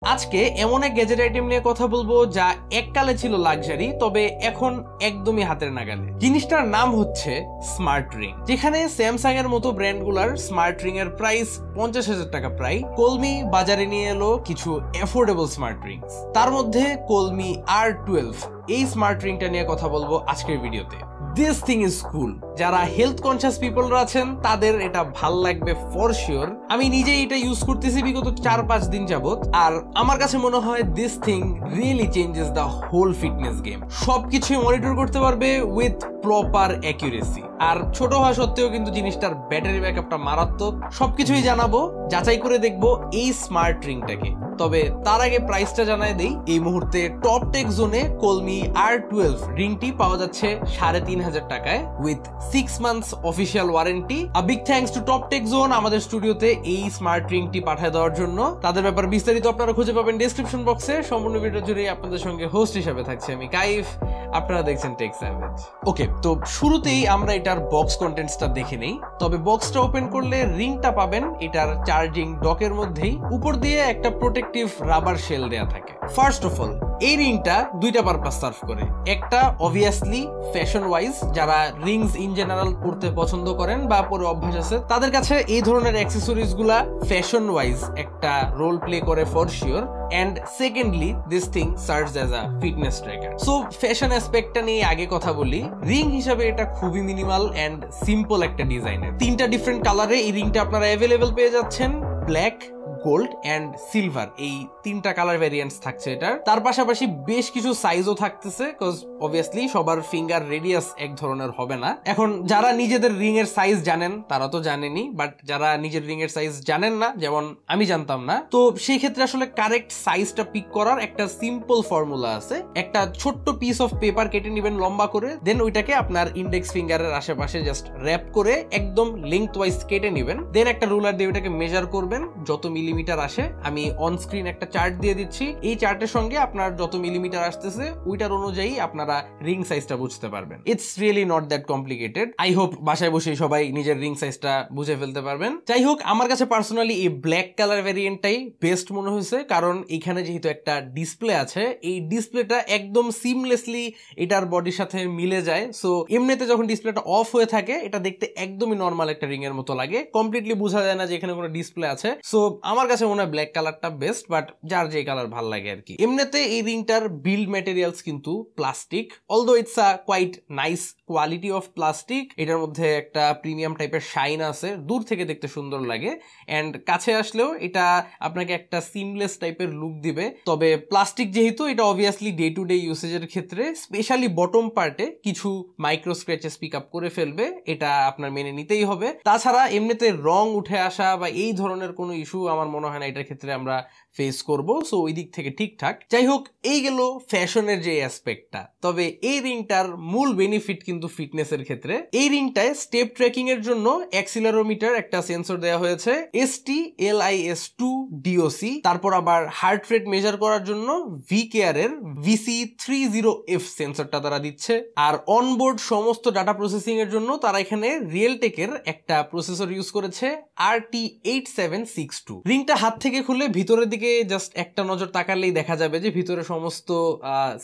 আজকে এমন এক গ্যাজেট আইটেম নিয়ে কথা বলবো যা এককালে ছিল লাক্সারি, তবে এখন একদমই হাতের নাগালে। জিনিসটার নাম হচ্ছে স্মার্ট রিং। যেখানে স্যামসাং এর মতো ব্র্যান্ডগুলোর স্মার্ট রিং এর প্রাইস 50,000 টাকা প্রায়, কলমি বাজারে নিয়ে এলো কিছু অ্যাফোর্ডেবল স্মার্ট রিংস। তার মধ্যে কলমি R12 এই স্মার্ট রিংটা নিয়ে কথা বলবো আজকের ভিডিওতে। This thing is cool. যারা হেলথ কনসিয়াস পিপলরা আছেন তাদের এটা ভাল লাগবে ফর শিওর। আমি নিজেই এটা ইউজ করতেছি বিগত 4-5 দিন যাবত, আর আমার কাছে মনে হয় this thing really changes the whole fitness game. সবকিছুই মনিটর করতে পারবে উইথ প্রপার অ্যাকুরেসি, আর ছোট হওয়া সত্ত্বেও কিন্তু জিনিসটার ব্যাটারি ব্যাকআপটা মারাত্মক। সবকিছুই জানাবো, যাচাই করে দেখবো এই স্মার্ট রিংটাকে। তবে তার আগে প্রাইসটা জানাই দেই। এই মুহূর্তে টপ টেক জোনে কলমি R12 রিংটি পাওয়া যাচ্ছে 3,500 টাকায় with 6 months official warranty. A big thanks to Top Tech Zone আমাদের স্টুডিওতে এই স্মার্ট রিংটি পাঠিয়ে দেওয়ার জন্য। তাদের ব্যাপারে বিস্তারিত আপনারা খুঁজে পাবেন ডেসক্রিপশন বক্সে। সম্পূর্ণ ভিডিও জুড়ে আপনাদের সঙ্গে হোস্ট হিসেবে থাকছে আমি কাইফ, আপনারা দেখছেন টেক স্যান্ডউইচ। ওকে, তো শুরুতেই আমরা এটার বক্স কন্টেন্টসটা দেখে নেই। তবে বক্সটা ওপেন করলে রিংটা পাবেন এটার চার্জিং ডকের মধ্যেই। উপর দিয়ে একটা প্রোটেক্টিভ রাবার শেল দেয়া থাকে। ফার্স্ট অফ অল, এই রিংটা দুইটা পারপাস সার্ভ করে। একটা অবভিয়াসলি ফ্যাশন ওয়াইজ, যারা রিংস ইন জেনারেল পড়তে পছন্দ করেন বা পরে অভ্যাস আছে তাদের কাছে এই ধরনের অ্যাক্সেসরিজ গুলা ফ্যাশন ওয়াইজ একটা রোল প্লে করে for sure. And secondly, this thing serves as a fitness tracker. So fashion অ্যাসপেক্টটা নিয়ে আগে কথা বলি। রিং হিসাবে এটা খুবই মিনিমাল এন্ড সিম্পল একটা ডিজাইনের। 3টা ডিফারেন্ট কালারে এই রিংটা আপনারা অ্যাভেলেবল পেয়ে যাচ্ছেন। ব্ল্যাক, গোল্ড এন্ড সিলভার, এই 3টা কালার ভ্যারিয়েন্টস থাকছে এটার। তার পাশাপাশি বেশ কিছু সাইজও থাকতেছে, কজ অবভিয়াসলি সবার ফিঙ্গার রেডিয়াস এক ধরনের হবে না। এখন যারা নিজেদের রিং এর সাইজ জানেন তারা তো জানেনই, বাট যারা নিজের রিং এর সাইজ জানেন না, যেমন আমি জানতাম না, তো সেই ক্ষেত্রে আসলে কারেক্ট সাইজটা পিক করার একটা সিম্পল ফর্মুলা আছে। একটা ছোট্ট পিস অফ পেপার কেটে নেবেন লম্বা করে, দেন ওইটাকে আপনার ইন্ডেক্স ফিঙ্গারের আশেপাশে জাস্ট র‍্যাপ করে একদম লেংথ ওয়াইজ কেটে নেবেন। দেন একটা রুলার দিয়ে ওইটাকে মেজার করবেন যত মিলিমিটার আসে। আমি অন স্ক্রিন একটা চার্ট দিয়ে দিচ্ছি। এই চার্টের সঙ্গে আপনার যত মিলিমিটার আসতেছে ওইটার অনুযায়ী আপনারা রিং সাইজটা বুঝতে পারবেন। It's really not that complicated. I hope বাসায় বসে সবাই নিজের রিং সাইজটা বুঝে ফেলতে পারবেন। যাই হোক, আমার কাছে পার্সোনালি এই ব্ল্যাক কালার ভ্যারিয়েন্টটাই বেস্ট মনে হয়েছে, কারণ এখানে যেহেতু একটা ডিসপ্লে আছে, এই ডিসপ্লেটা একদম সিমলেসলি এটার বডির সাথে মিলে যায়। সো এমনিতে যখন ডিসপ্লেটা অফ হয়ে থাকে এটা দেখতে একদমই নর্মাল একটা রিং এর মতো লাগে। কমপ্লিটলি বোঝা যায় না যে এখানে কোনো ডিসপ্লে আছে। সো আমার কাছে মনে হয় ব্ল্যাক কালারটা বেস্ট, বাট যার যে কালার ভালো লাগে আর কি। এমনিতে এই রিংটার বিল্ড ম্যাটেরিয়ালস কিন্তু plastic, although it's a quite nice quality of plastic. এটার মধ্যে একটা প্রিমিয়াম টাইপের শাইন আছে, দূর থেকে দেখতে সুন্দর লাগে, এন্ড কাছে আসলেও এটা আপনাকে একটা সিমলেস টাইপের লুক দিবে। তবে প্লাস্টিক যেহেতু, এটা অবভিয়াসলি ডে টু ডে ইউসেজের ক্ষেত্রে স্পেশালি বটম পার্টে কিছু মাইক্রো স্ক্র্যাচেস পিক আপ করে ফেলবে, এটা আপনার মেনে নিতেই হবে। তাছাড়া এমনিতে রং উঠে আসা বা এই ধরনের কোনো ইস্যু আমার মনে হয় না এটার ক্ষেত্রে আমরা ফেস করব। সো ওই দিক থেকে ঠিকঠাক। যাই হোক, এই গেল ফ্যাশনের যে অ্যাসপেক্টটা। তবে এই রিংটার মূল বেনিফিট কিন্তু ফিটনেসের ক্ষেত্রে। এই রিংটায় স্টেপ ট্র্যাকিং এর জন্য অ্যাক্সিলারোমিটার একটা সেন্সর দেওয়া হয়েছে, ST-LIS2DOC। তারপর আবার হার্ট রেট মেজার করার জন্য VKR এর VC30F সেন্সরটা তারা দিচ্ছে। আর অনবোর্ড সমস্ত ডাটা প্রসেসিং এর জন্য তারা এখানে রিয়েলটেকের একটা প্রসেসর ইউজ করেছে, RT8762। রিংটা হাত থেকে খুলে ভিতরের দিকে জাস্ট একটা নজর তাকালেই দেখা যাবে যে ভিতরে সমস্ত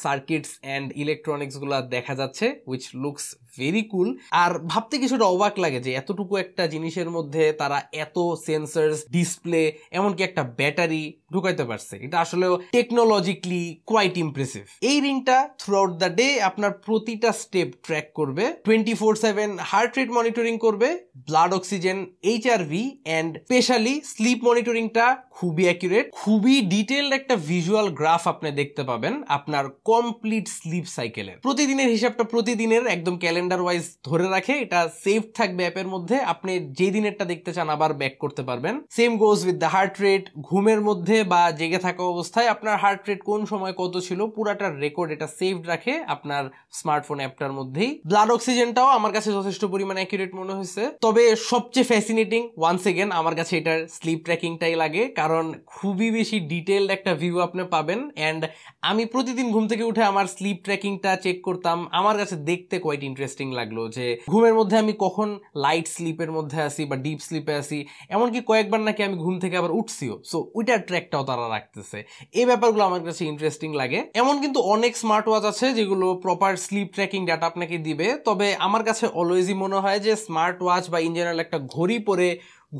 সার্কিটস এন্ড ইলেকট্রনিক্স গুলা দেখা যাচ্ছে, উইচ লুকস ভেরি কুল। আর ভাবতে কিছুটা অবাক লাগে যে এতটুকু একটা জিনিসের মধ্যে তারা এত সেন্সরস, ডিসপ্লে, এমনকি একটা ব্যাটারি ঢুকাইতে পারছে। এটা আসলে টেকনোলজিক্যালি কোয়াইট ইমপ্রেসিভ। এই রিংটা থ্রু আউট দ্য ডে আপনার প্রতিটা স্টেপ ট্র্যাক করবে, 24/7 হার্ট রেট মনিটরিং করবে, blood oxygen, HRV and specially sleep মনিটরিংটা খুবই অ্যাকুরেট। খুবই ডিটেইলড একটা ভিজুয়াল গ্রাফ আপনি দেখতে পাবেন আপনার কমপ্লিট স্লিপ সাইকেলের। প্রতিদিনের হিসাবটা প্রতিদিনের একদম ক্যালেন্ডার ওয়াইজ ধরে রাখে। এটা সেভ থাকবে অ্যাপের মধ্যে, আপনি যে দিনেরটা দেখতে চান আবার ব্যাক করতে পারবেন। Same goes with the heart rate. ঘুমের মধ্যে বা জেগে থাকা অবস্থায় আপনার হার্ট রেট কোন সময় কত ছিল পুরাটার রেকর্ড এটা সেভড রাখে আপনার স্মার্টফোন অ্যাপটার মধ্যেই। ব্লাড অক্সিজেনটাও আমার কাছে যথেষ্ট পরিমাণে অ্যাকুরেট মনে হয়েছে। তবে সবচেয়ে ফ্যাসিনেটিং ওয়ান্স এগেন আমার কাছে এটার স্লিপ ট্র্যাকিংটাই লাগে, কারণ খুবই বেশি ডিটেইলড একটা ভিউ আপনি পাবেন। এন্ড আমি প্রতিদিন ঘুম থেকে উঠে আমার স্লিপ ট্র্যাকিংটা চেক করতাম। আমার কাছে দেখতে কোয়াইট ইন্টারেস্টিং লাগলো যে ঘুমের মধ্যে আমি কখন লাইট স্লিপের মধ্যে আসি বা ডিপ স্লিপে আসি, এমনকি কয়েকবার নাকি আমি ঘুম থেকে আবার উঠছিও। সো ওইটা ট্র্যাক প্রোটেক্টটাও তারা রাখতেছে। এই ব্যাপারগুলো আমার কাছে ইন্টারেস্টিং লাগে। এমন কিন্তু অনেক স্মার্ট ওয়াচ আছে যেগুলো প্রপার স্লিপ ট্র্যাকিং ডাটা আপনাকে দিবে, তবে আমার কাছে অলওয়েজই মনে হয় যে স্মার্ট ওয়াচ বা ইন জেনারেল একটা ঘড়ি পরে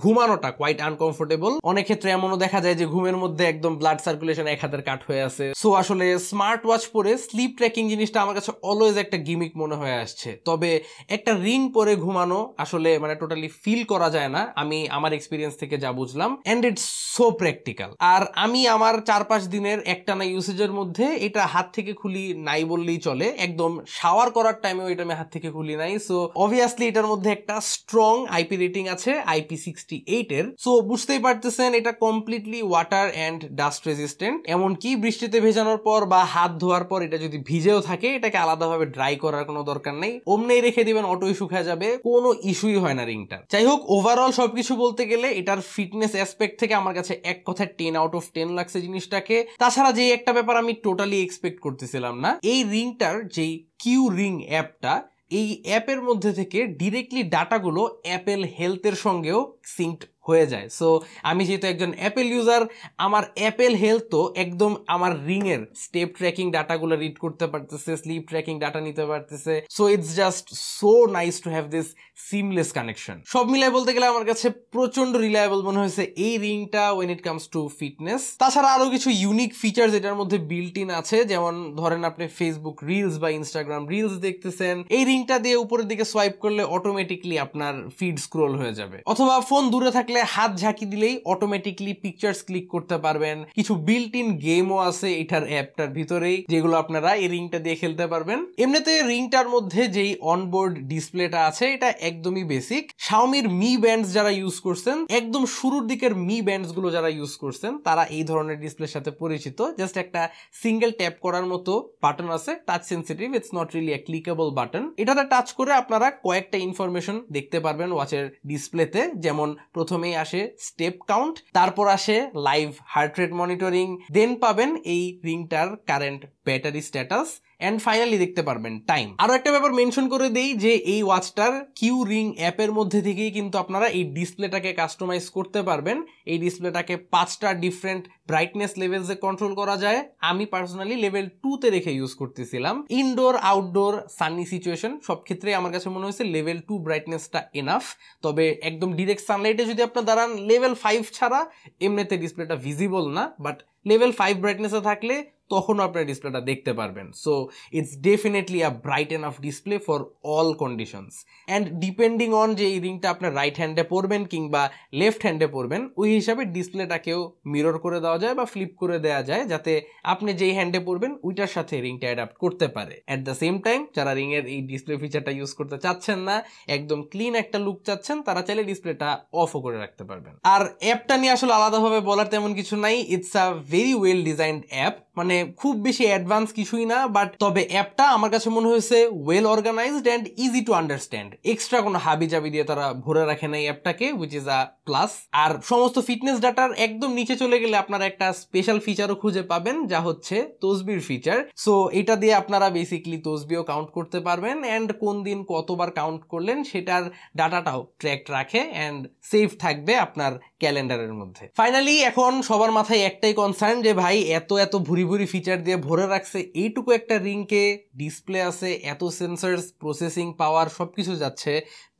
ঘুমানোটা কোয়াইট আনকমফোর্টেবল। অনেক ক্ষেত্রে এমনও দেখা যায় যে ঘুমের মধ্যে একদম ব্লাড সার্কুলেশন এক হাতের কাট হয়ে আছে। সো আসলে স্মার্ট ওয়াচ পরে স্লিপ ট্র্যাকিং জিনিসটা আমার কাছে অলওয়েজ একটা গিমিক মনে হয়ে আসছে। তবে একটা রিং পরে ঘুমানো আসলে মানে টোটালি ফিল করা যায় না, আমি আমার এক্সপিরিয়েন্স থেকে যা বুঝলাম। And it's so practical. আর আমি আমার 4-5 দিনের একটানা ইউসেজের মধ্যে এটা হাত থেকে খুলি নাই বললেই চলে। একদম শাওয়ার করার টাইমেও এটা আমি হাত থেকে খুলি নাই। সো অবভিয়াসলি এটার মধ্যে একটা স্ট্রং আইপি রেটিং আছে, IP68 এর। সো বুঝতেই পারতেছেন এটা completely water and dust resistant. এমনকি বৃষ্টিতে ভেজানোর পর বা হাত ধোয়ার পর এটা যদি ভিজেও থাকে, এটাকে আলাদাভাবে ড্রাই করার কোনো দরকার নেই, অমনেই রেখে দিবেন, অটোই শুকিয়ে যাবে, কোনো ইস্যুই হয় না রিংটা। যাই হোক, ওভারঅল সবকিছু বলতে গেলে এটার ফিটনেস অ্যাসপেক্ট থেকে আমার কাছে এক কথায় 10 আউট অফ 10 লাগছে জিনিসটাকে। তাছাড়া যে একটা ব্যাপার আমি টোটালি এক্সপেক্ট করতেছিলাম না, এই রিংটার যেই কিউ রিং অ্যাপটা, এই অ্যাপের মধ্যে থেকে ডিরেক্টলি ডাটাগুলো অ্যাপেল হেলথের সঙ্গেও সিঙ্কড হয়ে যায়। সো আমি যেহেতু একজন অ্যাপেল ইউজার, আমার অ্যাপেল হেলথ তো একদম আমার রিং এর স্টেপ ট্র্যাকিং ডাটাগুলো রিড করতে পারতেছে, স্লিপ ট্র্যাকিং ডাটা নিতে পারতেছে। So it's just so nice to have this seamless connection. সব মিলাই বলতে গেলে আমার কাছে প্রচন্ড রিলায়েবল মনে হয়েছে এই রিংটা when it comes to fitness. তাছাড়া আরো কিছু ইউনিক ফিচার্স এটার মধ্যে বিল্ট ইন আছে, যেমন ধরেন আপনি ফেসবুক রিলস বা ইনস্টাগ্রাম রিলস দেখতেছেন, এই রিংটা দিয়ে উপরের দিকে সোয়াইপ করলে অটোমেটিকলি আপনার ফিড স্ক্রোল হয়ে যাবে। অথবা ফোন দূরে থাকলে হাত ঝাঁকি দিলেই অটোমেটিকলি পিকচার্স ক্লিক করতে পারবেন। কিছু বিল্ট ইন গেমও আছে এটার অ্যাপটার ভিতরেই, যেগুলো আপনারা এই রিংটা দিয়ে খেলতে পারবেন। এমনিতে রিংটার মধ্যে যেই অনবোর্ড ডিসপ্লেটা আছে এটা একদমই বেসিক। শাওমির মি ব্যান্ডস যারা ইউজ করছেন, একদম শুরুর দিকের মি ব্যান্ডস গুলো যারা ইউজ করছেন, তারা এই ধরনের ডিসপ্লের সাথে পরিচিত। জাস্ট একটা সিঙ্গেল ট্যাপ করার মতো বাটন আছে, touch sensitive, it's not really A clickable button. এটাতে টাচ করে আপনারা কয়েকটা ইনফরমেশন দেখতে পারবেন ওয়াচের ডিসপ্লেতে। যেমন প্রথমেই আসে স্টেপ কাউন্ট, তারপর আসে live heart rate monitoring, then পাবেন এই রিংটার current battery status, and finally দেখতে পারবেন টাইম। আরো একটা ব্যাপার মেনশন করে দেই যে এই ওয়াচটার কিউ রিং অ্যাপের মধ্যে থেকেই কিন্তু আপনারা এই ডিসপ্লেটাকে কাস্টমাইজ করতে পারবেন। এই ডিসপ্লেটাকে 5টা ডিফারেন্ট ব্রাইটনেস লেভেলসে কন্ট্রোল করা যায়। আমি পার্সোনালি লেভেল 2 তে রেখে ইউজ করতেছিলাম। ইনডোর, আউটডোর, সানি সিচুয়েশন সব ক্ষেত্রে আমার কাছে মনে হয়েছে লেভেল 2 ব্রাইটনেসটা এনাফ। তবে একদম ডিরেক্ট সানলাইটে যদি আপনার দাঁড়ান, লেভেল 5 ছাড়া এমনিতে ডিসপ্লেটা ভিজিবল না, বাট লেভেল 5 ব্রাইটনেসে থাকলে তখনও আপনার ডিসপ্লেটা দেখতে পারবেন। So it's definitely a bright enough display for all conditions. And depending on যে এই রিংটা আপনার রাইট হ্যান্ডে পরবেন কিংবা লেফট হ্যান্ডে পরবেন, ওই হিসাবে ডিসপ্লেটাকেও মিরর করে দেওয়া যায় বা ফ্লিপ করে দেওয়া যায়, যাতে আপনি যেই হ্যান্ডে পরবেন ওইটার সাথে রিংটা অ্যাডাপ্ট করতে পারে। অ্যাট দ্য সেম টাইম যারা রিংয়ের এই ডিসপ্লে ফিচারটা ইউজ করতে চাচ্ছেন না, একদম ক্লিন একটা লুক চাচ্ছেন, তারা চাইলে ডিসপ্লেটা অফও করে রাখতে পারবেন। আর অ্যাপটা নিয়ে আসলে আলাদাভাবে বলার তেমন কিছু নাই। It's a very well designed app, মানে খুব বেশি অ্যাডভান্স কিছুই না, বাট তবে অ্যাপটা আমার কাছে মনে হয়েছে well organised and easy to understand. Extra কোনো হাবি জাবি দিয়ে তারা ভরে রাখে না এই অ্যাপটাকে, হুইচ ইজ আ প্লাস। আর সমস্ত ফিটনেস ডাটার একদম নিচে চলে গেলে আপনারা একটা স্পেশাল ফিচারও খুঁজে পাবেন, যা হচ্ছে তসবির ফিচার। সো এটা দিয়ে আপনারা বেসিক্যালি তসবিও কাউন্ট করতে পারবেন, অ্যান্ড কোন দিন কতবার কাউন্ট করলেন সেটার ডাটাটাও ট্র্যাক রাখে অ্যান্ড সেভ থাকবে আপনার ক্যালেন্ডারের মধ্যে। ফাইনালি এখন সবার মাথায় একটাই কনসার্ন যে ভাই এত এত ভুরি ভুরি ফিচার দিয়ে ভরে রাখছে এইটুকু একটা রিংকে, ডিসপ্লে আছে, এত সেন্সরস, প্রসেসিং পাওয়ার সবকিছু যাচ্ছে,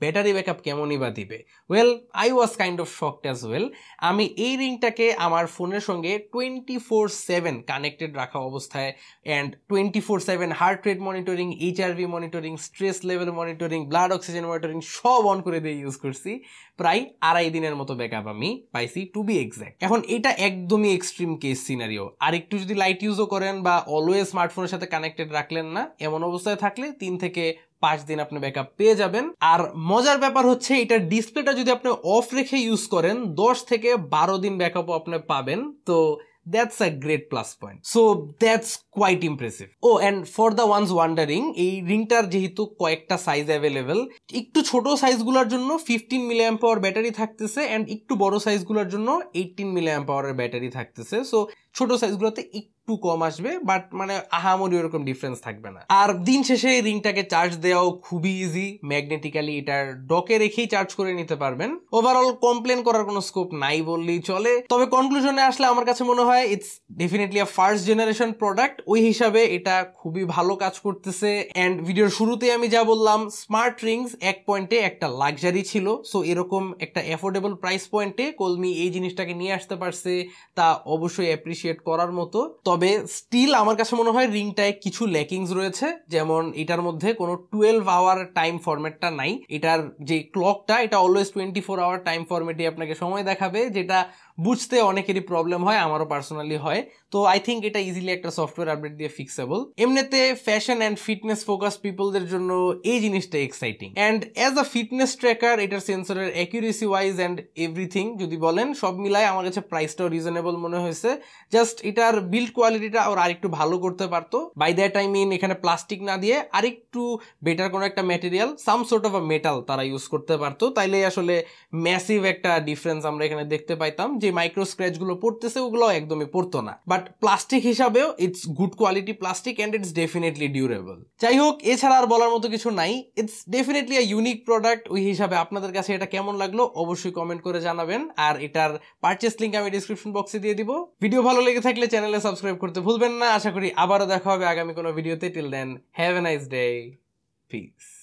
ব্যাটারি ব্যাকআপ কেমনই বা দিবে? Well, I was kind of shocked as well. আমি এই রিংটাকে আমার ফোনের সঙ্গে 24/7 কানেক্টেড রাখা অবস্থায় and 24/7 heart rate monitoring, HRV monitoring, stress level monitoring, blood oxygen monitoring সব অন করে দিয়ে ইউজ করছি। প্রায় 2.5 দিনের মতো ব্যাকআপ আমি পাইছি, টু বি এক্সাক্ট। এখন এটা একদমই এক্সট্রিম কেস সিনারিও। আর একটু যদি লাইট ইউজও করেন বা অলওয়েজ স্মার্টফোনের সাথে কানেক্টেড রাখলেন না, এমন অবস্থায় থাকলে 3 থেকে 5 দিন আপনি ব্যাকআপ পেয়ে যাবেন। আর মজার ব্যাপার হচ্ছে এটার ডিসপ্লেটা যদি আপনি অফ রেখে ইউজ করেন, 10 থেকে 12 দিন ব্যাকআপও আপনি পাবেন। তো that's a great plus point. So that's quite impressive. Oh, and for the ones wondering, এই রিংটার যেহেতু কয়েকটা সাইজ অ্যাভেলেবেল, একটু ছোট সাইজগুলোর জন্য 15 mAh ব্যাটারি থাকতেছে, অ্যান্ড একটু বড় সাইজগুলোর জন্য 18 mAh ব্যাটারি থাকতেছে। সো ছোট সাইজগুলোতে একটু কম আসবে, বাট মানে আহামরি ওরকম ডিফারেন্স থাকবে না। আর দিন শেষে রিংটাকে চার্জ দেওয়াও খুবই ইজি, ম্যাগনেটিক্যালি এটার ডকে রেখেই চার্জ করে নিতে পারবেন। ওভারঅল কমপ্লেন করার কোনো স্কোপ নাই বললেই চলে। তবে কনক্লুশনে আসলে আমার কাছে মনে হয় it's definitely a first generation product, ওই হিসাবে এটা খুবই ভালো কাজ করতেছে। অ্যান্ড ভিডিওর শুরুতে আমি যা বললাম, স্মার্ট রিংস এক পয়েন্টে একটা লাক্সারি ছিল, সো এরকম একটা অ্যাফোর্ডেবল প্রাইস পয়েন্টে কলমি এই জিনিসটাকে নিয়ে আসতে পারছে, তা অবশ্যই অ্যাপ্রিসিয়েট করার মতো। তবে স্টিল আমার কাছে মনে হয় রিংটায় কিছু ল্যাকিংস রয়েছে, যেমন এটার মধ্যে কোনো 12 আওয়ার টাইম ফরম্যাটটা নাই। এটার যে ক্লকটা, এটা অলওয়েজ 24 আওয়ার টাইম ফরম্যাটে আপনাকে সময় দেখাবে, যেটা বুঝতে অনেকেরই প্রবলেম হয়, আমারও পার্সোনালি হয়। তো আই থিঙ্ক এটা ইজিলি একটা সফটওয়্যার আপডেট দিয়ে ফিক্সেবল। এমনিতে ফ্যাশন অ্যান্ড ফিটনেস ফোকাস পিপলদের জন্য এই জিনিসটা exciting. And as a fitness tracker, এটার সেন্সরের অ্যাকিউরেসি ওয়াইজ অ্যান্ড এভরিথিং যদি বলেন, সব মিলায় আমার কাছে প্রাইসটাও রিজনেবল মনে হয়েছে। জাস্ট এটার বিল্ড কোয়ালিটিটা আর আরেকটু ভালো করতে পারতো। বাই দ্যাট আই মিন এখানে প্লাস্টিক না দিয়ে আরেকটু বেটার কোনো একটা material, some sort of a metal তারা ইউজ করতে পারতো, তাইলে আসলে ম্যাসিভ একটা ডিফারেন্স আমরা এখানে দেখতে পাইতাম। যে মাইক্রো স্ক্র্যাচ গুলো পড়তেছে ওগুলো একদমই পড়তো না, বাট প্লাস্টিক হিসাবেও it's good quality plastic and it's definitely durable. যাই হোক, এছাড়া আর বলার মতো কিছু নাই। It's definitely a unique product. ওই হিসাবে আপনাদের কাছে এটা কেমন লাগলো অবশ্যই কমেন্ট করে জানাবেন, আর এটার পারচেস লিঙ্ক আমি ডিসক্রিপশন বক্সে দিয়ে দিব। ভিডিও ভালো লেগে থাকলে চ্যানেলে সাবস্ক্রাইব করতে ভুলবেন না। আশা করি আবারও দেখা হবে আগামী কোনো ভিডিওতে। Till then, have a nice day, piece.